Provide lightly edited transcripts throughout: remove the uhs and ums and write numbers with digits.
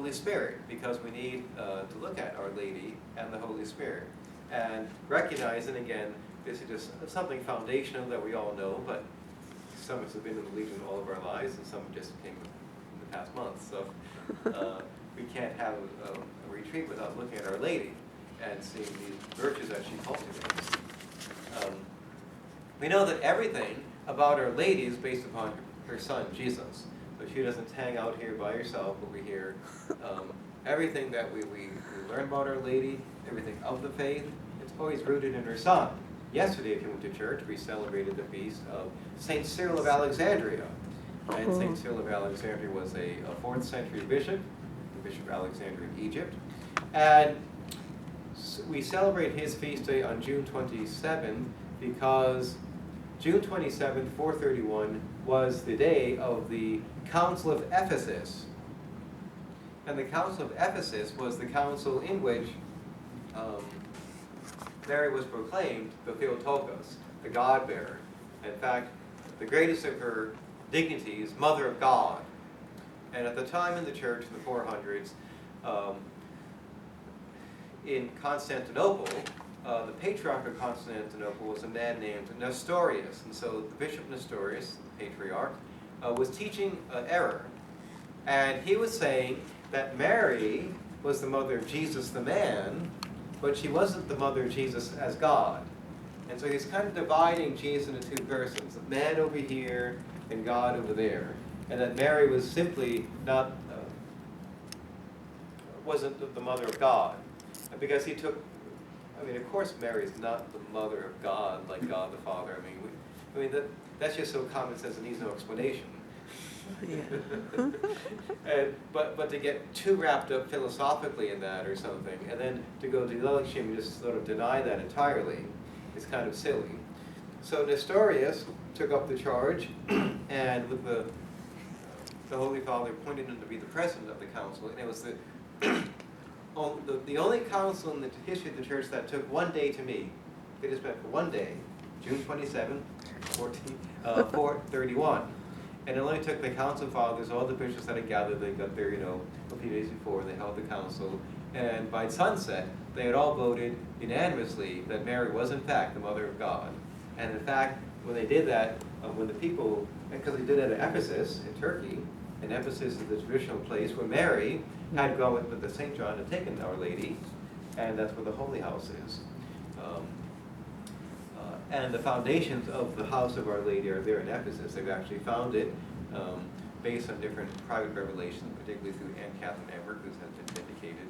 Holy Spirit, because we need to look at Our Lady and the Holy Spirit. And recognizing, again, this is just something foundational that we all know, but some of us have been in the Legion all of our lives, and some just came in the past month. So we can't have a retreat without looking at Our Lady and seeing these virtues that she cultivates. We know that everything about Our Lady is based upon her Son, Jesus. So she doesn't hang out here by herself over here. Everything that we learn about Our Lady, everything of the faith, it's always rooted in her Son. Yesterday, if you went to church, we celebrated the feast of St. Cyril of Alexandria. And St. Cyril of Alexandria was a 4th century bishop, the Bishop of Alexandria in Egypt. And we celebrate his feast day on June 27th because June 27th, 431, was the day of the Council of Ephesus. And the Council of Ephesus was the council in which Mary was proclaimed the Theotokos, the God-bearer. In fact, the greatest of her dignities, Mother of God. And at the time in the church, in the 400s, in Constantinople, the Patriarch of Constantinople was a man named Nestorius. And so the Bishop Nestorius, the Patriarch, was teaching error. And he was saying that Mary was the mother of Jesus the man, but she wasn't the mother of Jesus as God. And so he's kind of dividing Jesus into two persons, the man over here and God over there. And that Mary was simply not, wasn't the mother of God. Because he took, of course Mary is not the mother of God like God the Father. That's just so common sense and needs no explanation. Yeah. But to get too wrapped up philosophically in that or something, and then to go to the other extreme and just sort of deny that entirely, is kind of silly. So Nestorius took up the charge, and with the Holy Father appointed him to be the president of the council, and it was the only council in the history of the church that took one day to meet. They just met for one day, June 27, 431. And it only took the council fathers, all the bishops that had gathered, they got there, a few days before, they held the council. And by sunset, they had all voted unanimously that Mary was in fact the Mother of God. And in fact, when they did that, when the people, because they did it at Ephesus in Turkey, and Ephesus is the traditional place where Mary had gone with the St. John and taken Our Lady, and that's where the Holy House is. And the foundations of the House of Our Lady are there in Ephesus. They've actually found it based on different private revelations, particularly through Anne Catherine Emmerich, who has been vindicated,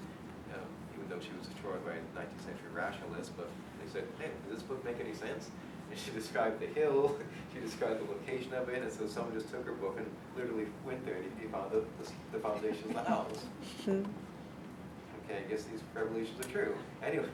even though she was destroyed by a 19th century rationalist. But they said, hey, does this book make any sense? And she described the hill, she described the location of it, and so someone just took her book and literally went there and he found the foundation of the house. Okay, I guess these revelations are true. Anyway.